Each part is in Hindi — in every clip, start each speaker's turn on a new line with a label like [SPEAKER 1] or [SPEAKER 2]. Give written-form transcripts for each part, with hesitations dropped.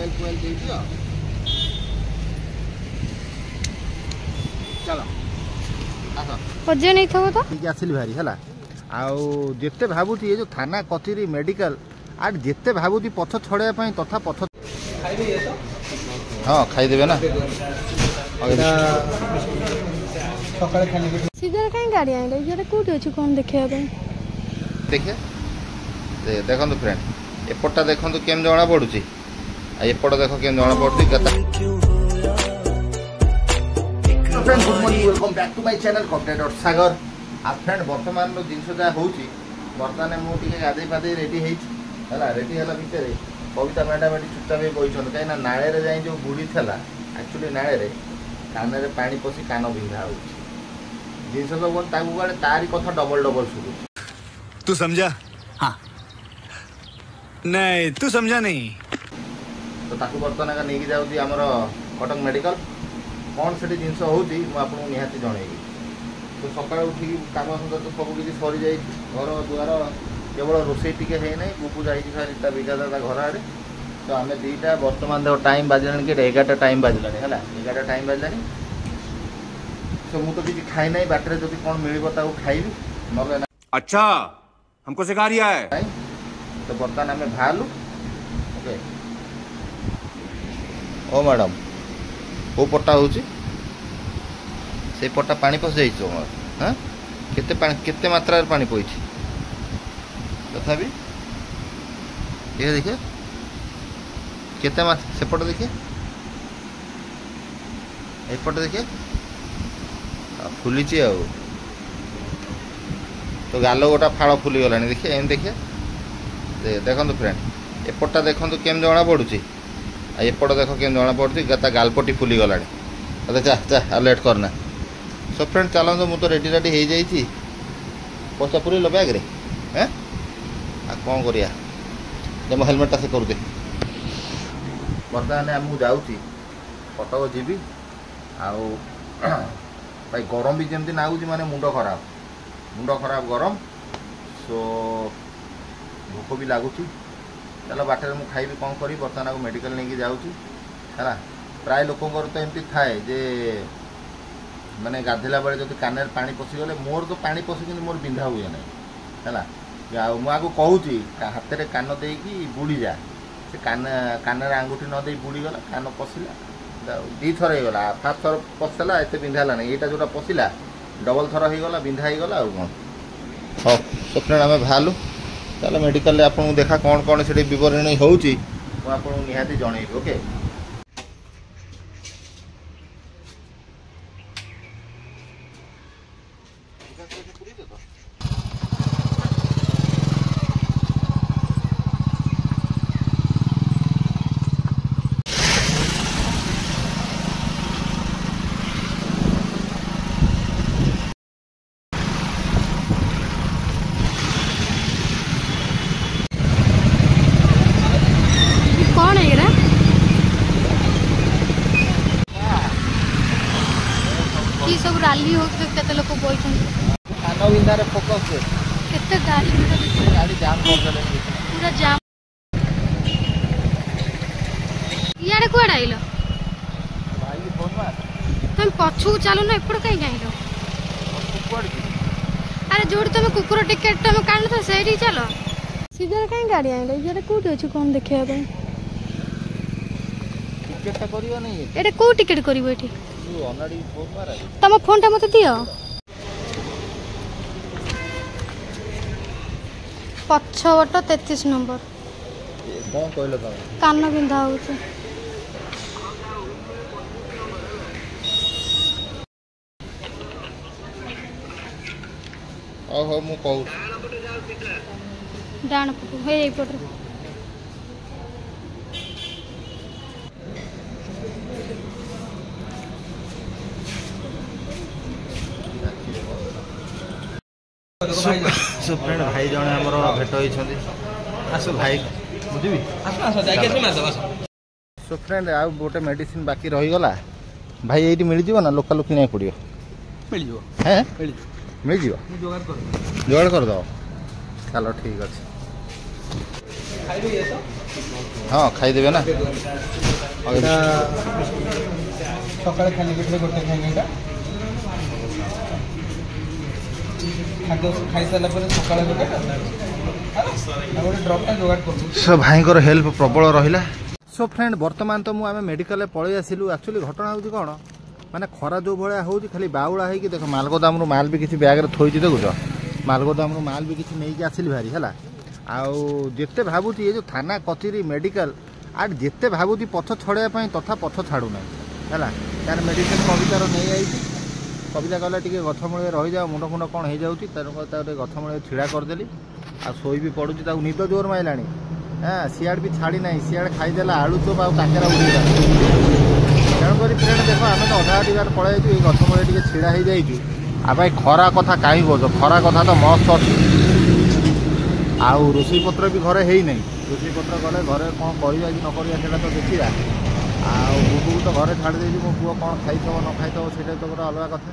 [SPEAKER 1] ऑयल फोयल दे दियो चलो आस
[SPEAKER 2] पजे नहीं थो तो
[SPEAKER 1] ठीक आसिली भारी हला आउ जेते भाबुती ये जो थाना कचेरी मेडिकल आर जेते भाबुती पथ छड़े पई तथा पथ खाइबे ये तो हां खाइ देबे ना सकाळे खाली
[SPEAKER 2] सीधा कहीं गाड़ी आइले ये कोठी अछि कोन देखिया पे
[SPEAKER 1] देखिए देखो फ्रेंड एपटा देखो केम जना पड़ुची एपट देखो केम जना पड़ुची friend good morning welcome back to my channel content Sagar आ फ्रेंड वर्तमान जिनस जहाँ होची बर्तमान मुझे गाधे फाधे रेडी है रेडी है भितर कविता मैडम ये चुपचाप बही कहीं नाले जाए जो बुड़ी था एक्चुअली नाले कान में पानी पशि कान बिंधा हो जिन सब कड़े तारी कथा डबल डबल शुरू
[SPEAKER 3] तू समझा हाँ नहीं तू समझा नहीं
[SPEAKER 1] तो ताकू बर्तमान नहीं जाऊँगी आमर कटक मेडिकल कौन से जिनस होती मुझे निहाती जनइबी तो सका उठिक कम सुंदर तो सब किसी सरी जा घर दुआर केवल रोसे टी है बुकु जा बिगा घर आड़े तो आम दीटा बर्तमान देखो टाइम बाजला कि 11टा टाइम बाजला है 11टा टाइम बाजला तो मुझे तो किसी खाई ना बाटर जब कौन मिल खाइबी ना
[SPEAKER 3] अच्छा हमको सिखा रिया है
[SPEAKER 1] तो बर्तमान आम बाहरलु ओके ओ मैडम वो पट्टा हो पट्टा पानी पस जाइए हाँ केते मात्रा पानी पड़ी तथापि ये देखिए केते सेपट देखिए एपट देखिए फुली तो गाल गोटा फाड़ फुली गला देखिए एम देखिए देखो फ्रेंड एपटा देखो केम जना पड़ुची एपट देख केम जना पड़ी गालपटी फुली गला चा चा लेट करना सो फ्रेंड चलो मुझे तो रेडी रेडी हो जाइए पैसा पूरे लो बैग रे हैं आ कौन करिया जे मो हेलमेटा से कर दे बर्तमान मुझे जाऊँगी कटक जीवी आउ भाई गरम भी जमी नागुच माने मुंड खराब गरम सो भोक भी लगुच चलो बाटर मुझे खाइबी कौन करी बर्तमान मेडिकल नहीं जाऊँगी है प्राय लोकंर तो एमती थाए जे माने गाधेला बेले जब कान पानी पशिगले मोर तो पानी पशि कि मोर बिंधा हुए ना है मुझे कहूँ हाथ में कान दे बुड़ी जा से कान आंगुठी न दे बुड़ी गला कान पशिला दी थर हो गला फास्ट थर पशला एत बिंधा ना यहाँ जोटा पशिला डबल थर हो गला बिंधा हो गला कौन हाँ तो फ्रेंड आम बाहरलु चलो मेडिकल आपको देखा कौन कौन से बरणी होती निहाती जनइबी ओके
[SPEAKER 2] सब रैली हो केते लोक बोलछन
[SPEAKER 1] कान बिंधार फोकस
[SPEAKER 2] केते गाड़ी
[SPEAKER 1] जाम कर देले
[SPEAKER 2] पूरा जाम यार कोड आइलो
[SPEAKER 1] भाई फोन मार
[SPEAKER 2] तुम पछू चलो ना एपड़ कहीं जाइलो अरे जोड़ तुम कुकुर टिकट तुम कान तो सही चलो सीधा कहीं गाड़ी आइलो ये कोठी अछि कोन देखिया पे
[SPEAKER 1] टिकट करियो नहीं
[SPEAKER 2] एटा को टिकट करिवो एठी
[SPEAKER 1] फोन मार
[SPEAKER 2] तुम फोन टा मत दियो पछवट 33 नंबर
[SPEAKER 1] कौन कहलो तुम
[SPEAKER 2] कान बिंधा होउछ
[SPEAKER 1] ओहो मु कहू
[SPEAKER 2] डाण पटु हे पट
[SPEAKER 1] सो फ्रेंड भाई जने हमर भेट होइछंदी आसो भाई बुझिबी आसो आसो जाके से मार दबा सो फ्रेंड आ गोटे मेडिसिन बाकी रही गला भाई एठी मिल जिवो ना लोकल किने पड़ियो
[SPEAKER 3] मिल जिवो
[SPEAKER 1] हैं
[SPEAKER 3] मिल
[SPEAKER 1] जिवो
[SPEAKER 3] जोगाड़ कर
[SPEAKER 1] दो चलो ठीक अछि हाँ खाईदेवे ना
[SPEAKER 4] सकाଳେ खाली पेटରେ ଗୋଟେ ଖାଇବେ ଏଇଟା ଖାଦ୍ୟ ଖାଇସାରିଲା ପରେ ସକାଳେ ଗୋଟେ ଡ୍ରପ୍ଟା ଯୋଗାଡ଼ କରୁଛୁ
[SPEAKER 1] सो भाईଙ୍କର हेल्प प्रबल रहिला सो फ्रेंड वर्तमान तो मुझे मेडिकल पलि आसिलु एक्चुअली घटना हूँ कौन माने खरा जो भाया हो खाली बाउला होगी देख मालगोदाम माल भी किसी बैग थोड़ी देखुच मालगोदाम माल भी किसी नहीं आसिली भारी है आउ जिते भावुची ये जो थाना कचेरी मेडिकल आठ जिते भावुची पछ छड़ाई तथा पछ छाड़ू ना है यार मेडिसिन कवितार नहीं आई कविता कहला टी गछमूल रही जाओ मुंड फुंड कौन हो जाऊँगी गछमूल छिड़ा करदेली आ शोई भी पड़ुची निद जोर माइला हाँ सियाड़ भी छाड़ी ना सियाड़ खाईदेला आलू चोप आ काकेरा उड़ेगा तेणुक फ्रेंड देख आम तो अधा बार पलि ये गछमूल टे छिड़ा हो जाइए आ भाई खरा कथा कहीं कह खरा कथा तो मस्त अच्छी आउ रोषई पत्र भी घरे है नहीं रोषई पत्र गले घरे कौन करवा कि न करवा से तो देखा आबू तो घरे छाड़ दे मो पुओ कौन खाइथब न खाइथब से तो गोटे अलग कथा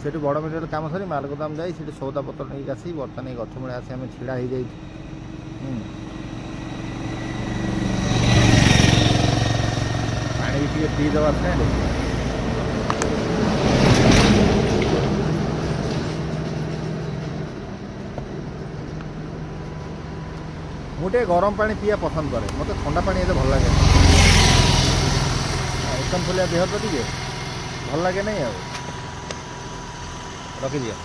[SPEAKER 1] से बड़ मेडिकल कम सरी मालगोदाम जाए सौदा पत्र नहीं आसी बर्तमान ये गछमूल आसी आम छिड़ा हो जाए पानी भी टे पीदे फ्रेंड मुझे गरम पानी पिया पसंद करे मत ठंडा पानी ये भल लगे एकदम फुलिया देह तो टे भल लगे नहीं रखी दिया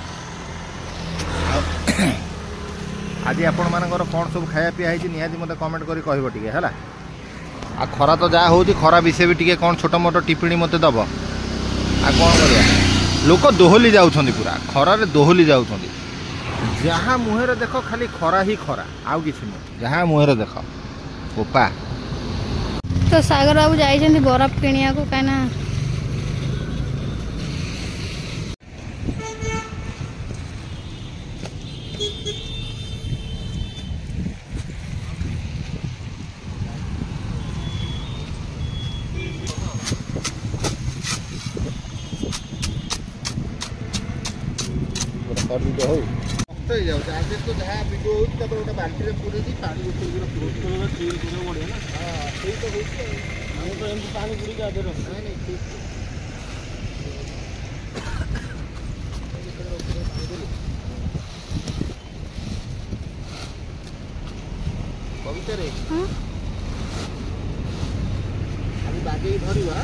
[SPEAKER 1] आज आपण मानकर कौन सब खाया पिया है निहाती मत कमेंट करी कहबो टिके हैला आ खरा तो जहाँ हो खरा विषय भी टिके कौन छोट मोट टिप्पणी मत दब आ कौन करिया लोक दोहली जाउछंदी पूरा खरारे दोहली जाउछंदी जहाँ मुहर देख खाली खरा ही खरा आउ किसी नहीं जहाँ मुहर देख ओपा
[SPEAKER 2] तो सागर बाबू जाइछंदी बरफ किनिया को काना तो जहाँ वीडियो होता गोटे बाल्टी में पूरे पानी बढ़िया ना हाँ तो पानी पूरी कवितारे बागे धरवा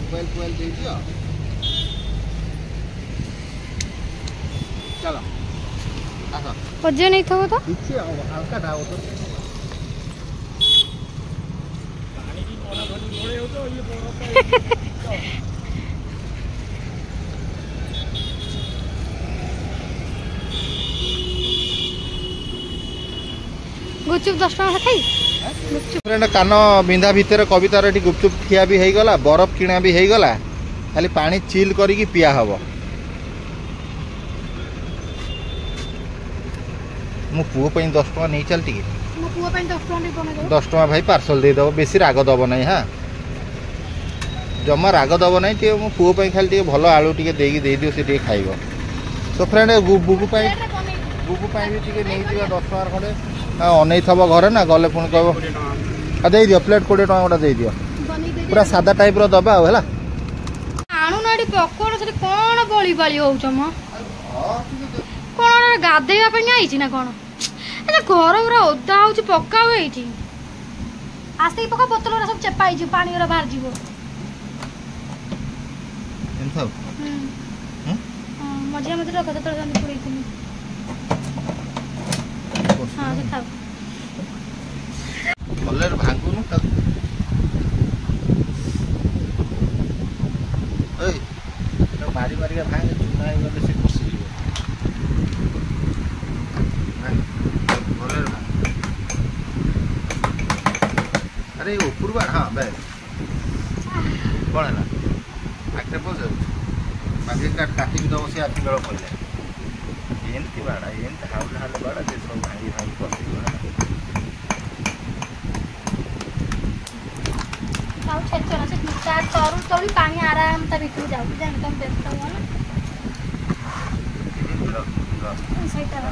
[SPEAKER 2] मोबाइल फोबाइल दे दियो चलो वजन नहीं था वो तो पीछे हल्का था वो तो पानी की मोना भरी मोड़े हो तो ये बरफ गुपचुप 10 टका खाई फ्रेंड कान बिंधा भितर कवितार गुपचुप खिया भी हो गला बरफ किणा भी हो गला खाली पानी चिल करिकी पिया हबो मो पुओ 10 टका नहीं चलती 10 टका भाई पार्सल दे दो बेसी राग दब ना हाँ जमा राग दब ना टे मो पुओ खाली भल आलू टे दे दियो से खाइब तो फ्रेंड बुबू भी टे नहीं 10 टका खंडे अनै थब घरे ना गले पुणी कह दे दियो प्लेट 20 टका गोटा दे दियो पूरा सादा टाइप रो दबा है आणु नाडी पकोड़ से कोन बळी बाली होउछ म कोन गाधेवा पे आईची ना कोन अच्छा घर पूरा ओदा होउछ पक्का हो एठी आस्ते पक्का बोतल रा सब चेपाई जी पानी रा बाहर जीवो
[SPEAKER 1] एंथौ
[SPEAKER 2] मजे मजे रखत तो जानी पुरी तुम हां से खाओ
[SPEAKER 1] कलर भांगुनु त ए तो मारी मारी का भांग चुना ही गले से खुशी अरे ऊपर बा हां बस कौन है ना आखिर पहुंच बाकी काटी भी दो से आखिर बेल पड़े एंती बाड़ा एंत हाउल हाल बाड़ा जे सब भाई भाई पसी
[SPEAKER 2] ताऊ छेचरा से चार तोरू तोरी पानी आराम ता बिकु जाऊ जान तुम व्यस्त हो ना सही तरह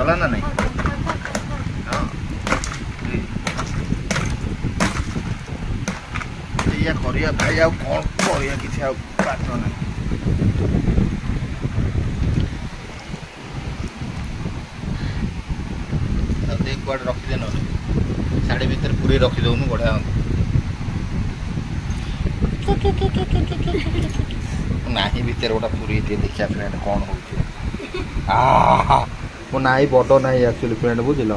[SPEAKER 2] कला ना नहीं हाँ या करिया भाई आ कौन करिया किसी आ बात नहीं देख कुआडे रखिदे न साड़ी भीतर पूरी रखिदौनु बढ़िया नाही भीतर गोटा पूरी दिए देखिया फ्रेंड कौन हो मो नाई बड़ ना एक्चुअली फ्रेंड बुझल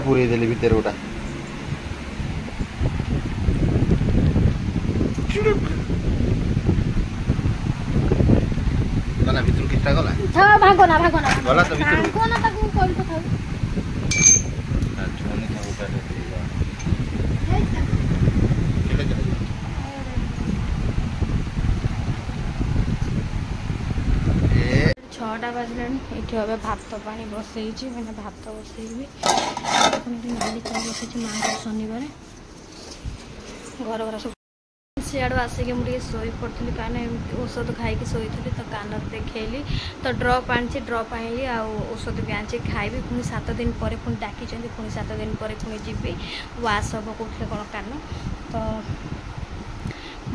[SPEAKER 2] पूरी देली भीतर गोटा गला भीतर कितना गला
[SPEAKER 5] भागोना
[SPEAKER 2] गला तो भीतर
[SPEAKER 5] भागोना ताकू कॉल तो खाऊ
[SPEAKER 2] छोने का उठा दे
[SPEAKER 5] छटा बाजला ये हम भात पा बसई मैंने भात बसैबी नाली चाल बसई माँ शनिवार घर घर सब सियाड़ू आसिक मुझे शोई पड़ी कहीं औषध खाई शोई तो कान देखली तो ड्रप आनी ड्रप आनी औषध भी आनी खाइबी पुणी 7 दिन पर पुणी डाकी पुणी 7 दिन पर पुणी जीवी वाश हम कौटे कौन कान तो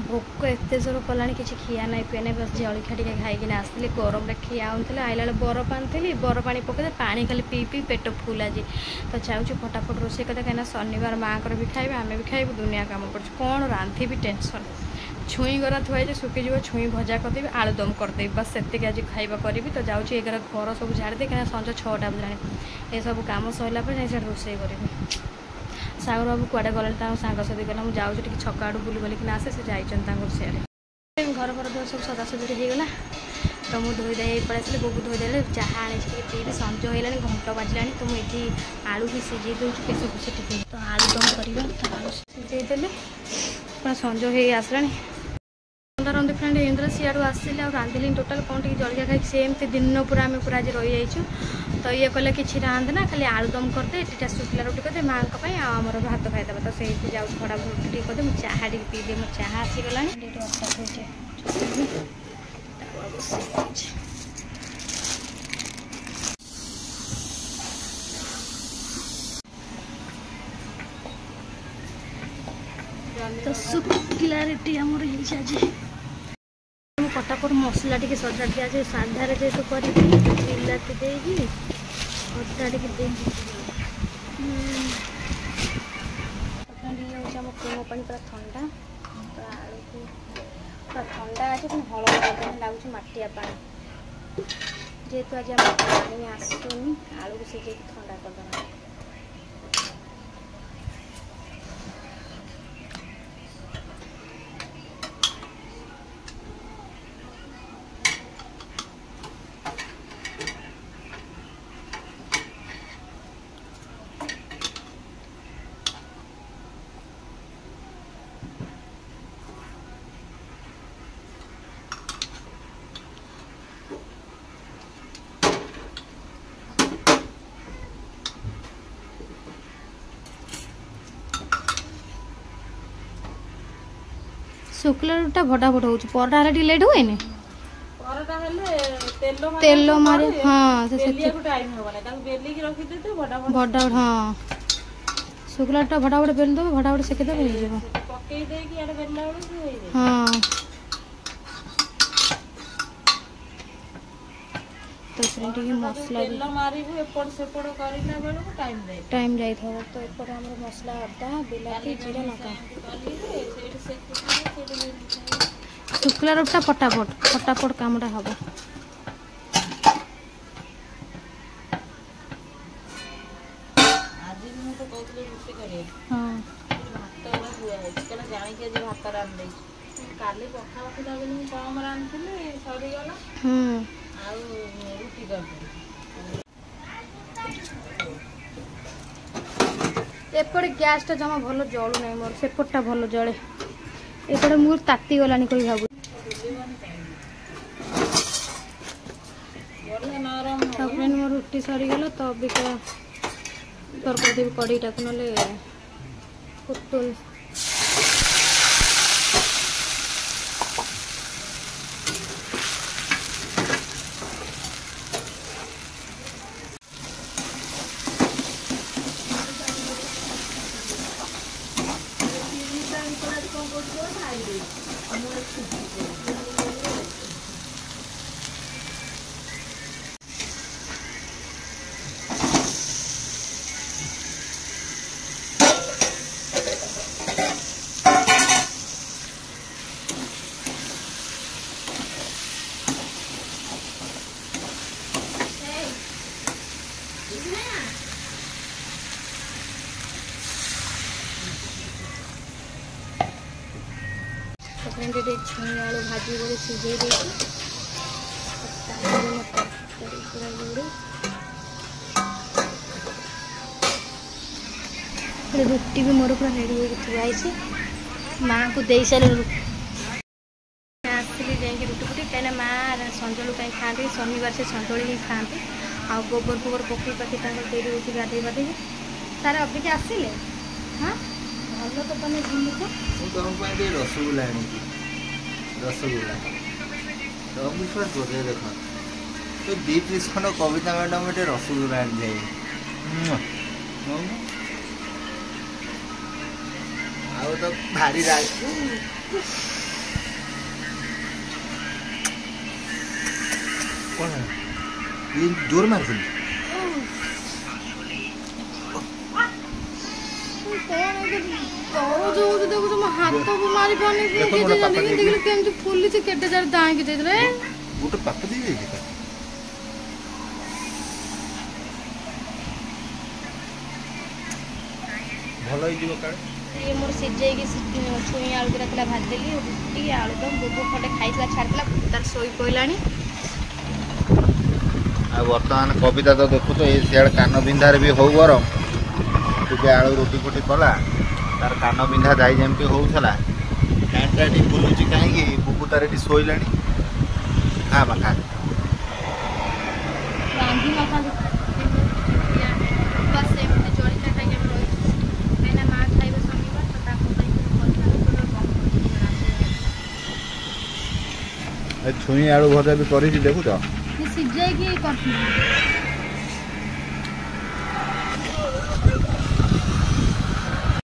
[SPEAKER 5] भोक एत जोर कला कि खिया ना पीए ना बस जलिखा टे खाई आसली गरम खिया होता आइला बरफ आनी बरफ पानी पकड़े पानी खाली पी पी पेट फुल आज तो चाहूँ फटाफट रोसे करते कहीं शनिवार माँ भी खाइबे आम भी खाइबू दुनिया काम पड़े कौन रांधि भी टेंशन छुई गरा थुआई सुखीज छुई भजा करदेवी आलुदम करदेवी बस से आज खाइबा करी तो जाऊँगी एगार घर सब झाड़ी कहीं संज 6टा बजाणी ये सब कम सरला से रोसे करी सागर बाबू कुआडे गले सांगसाथी गला मुझे जाऊँ छक आड़ू बुली बोलिकिन आसे से जाइए सियाड़े घर घर द्वार सब सदासुदी होगा तो मुझे धोईदा पड़े आसली बोबू धोईदे चाहा आनी पीबी संज हो घंट बाजिला तो मुझे आलू भी सिझे दूसरी पेश कुछ टे तो आलू दम करवा तो आलू सिझेदेले पूरा संज हो आसला रंधि फ्रेंड इंद्र सियाड़ू आसिले और रांधिली टोटाल कौन टी जलिया खाई सेमती दिन पूरा आम पूरा आज रही जाइए तो ये कहले कि रांधना खाली आलुदम करदे एटा शुक्ला रुटी करदे माँ आमर भात खाईदेव तो से जाऊँ खड़ा रुटी टे करदे चाहा टे पीदे मो चाहा आसीगला तो शुक्ला रुटी आमर आज फटाफट मसला टी सजा दिया साधार जेहतु कर बिलाती देगी अदा टे प्रेम पानी पूरा ठंडा आलू को पूरा ठंडा अच्छे पुणी हलद लगुच मटिया पानी जेहेतु आज पानी आसुनी आलू को सीझे ठंडा करदेना शुक्ला रुटा फटाफट हो पराठा हेल्ले लेट हुए तेल मारे हाँ फटाफट हाँ शुक्ला रुटा फटाफट बेल दब फटाफट सेकिदेव हाँ तो मसला टाइम जाए तो एपटे आम मसला अदा बिलाती जीरा लगा शुक्ला रुटा फटाफट फटाफट कामटा हम हाँ एपटे गैस टा जमा भल जलू ना मोर सेपटा भल जले एपटे मुझे ताती गलानी कोई भाव मोर रुटी सरीगला तो अबिका तरकारी देवी कड़ईटा को ना पुतुल ଏମିତି ଟିକେ ଛୁଇଁ ଆଳୁ ଭାଜି କରି ସିଝେଇ ଦେଇଛି। ତାପରେ ମୋ ତରକାରୀ ପୁରା ରେଡ଼ି। ରୁଟି ବି ମୋର ପୁରା ରେଡ଼ି ହେଇକି ଥୁଆ ହେଇଛି। ମାଆଙ୍କୁ ଦେଇ ସାରିଲେ ଆସିଲି ଯାଇକି ରୁଟି ଫୁଟି, କାହିଁକିନା ମାଆ ସଞ୍ଜଳୁ କାହିଁ ଖାଆନ୍ତି, ଶନିବାର ସେ ସଞ୍ଜଳି ହିଁ ଖାଆନ୍ତି। ଆଉ ଗୋବର ଫୋବର ପକେଇ ପାଖି ତାଙ୍କର ଡେରି ହେଉଛି ଗାଧେଇ ପାଧେଇ। ସାର୍ ଅବିକା ଆସିଲେ? ହଁ ଭଲ ତ ତମେ ଜିନିଷ।
[SPEAKER 2] ମୁଁ ତମ ପାଇଁ ଟିକେ ରସଗୋଲା ଆଣିଛି। ରସଗୋଲା ତମ ବିଶ୍ୱାସ କରିବେ, ଦେଖ ତ 2 ପିସ୍ ଖଣ୍ଡ କବିତା ମ୍ୟାଡ଼ାମ୍ ଟିକେ ରସଗୋଲା ଆଣିଯାଏ। ଆଉ ତ ଭାରି କ'ଣ ଜୋର ମାରୁଛନ୍ତି?
[SPEAKER 5] ଦେଖୁଛ ମୋ ହାତକୁ ମାରି ପାରୁନି, କେମିତି ଫୁଲିଛି କେତେ ଜାରେ ଦାଇଁକି ଦେଇଥିଲେ।
[SPEAKER 2] ଗୋଟେ ପାପ ଦେଇଯାଇଛି ଭଲ ହେଇଯିବ କାଳେ।
[SPEAKER 5] ଇଏ ମୋର ସିଝେଇକି ଛୁଇଁ ଆଳୁ ଦୁରା ଥିଲା ଭାଜିଦେଲି। ରୁଟି ଆଳୁଦମ ବୋବୁ ଖଣ୍ଡେ ଖାଇଥିଲା ଛାଡ଼ିଥିଲା, ତାର ଶୋଇ ପଡ଼ିଲାଣି।
[SPEAKER 2] ଆଉ ବର୍ତ୍ତମାନ କବିତା ତ ଦେଖୁଛ ଏ ସିଆଡ଼େ କାନ ବିନ୍ଧାରେ ବି ହଉ ଗରମ ଟିକେ ଆଳୁ ରୁଟି ଫୁଟି କଲା, ତାର କାନ ବିନ୍ଧା ଯାଇ ଯେମିତି ହେଉଥିଲା ପ୍ୟାଣ୍ଟଟା ଏଠି ବୁଲୁଛି କାହିଁକି, ବୁବୁ ତାର ଏଠି ଶୋଇଲାଣି। ଖା ମା ଖା।
[SPEAKER 5] ରାନ୍ଧି ନଥାନ୍ତି ବାସ୍ ଏମିତି ଜଳିଖିଆ ଖାଇକି ଆମେ ରହିଛୁ, କାହିଁକିନା ମାଆ ଖାଇବେ ଶନିବାର, ତ ତାଙ୍କ ପାଇଁ
[SPEAKER 2] ଛୁଇଁ ଆଳୁ ଭଜା ବି କରିଛି ଦେଖୁଛ,
[SPEAKER 5] ସିଝେଇକି କରିଥିଲି।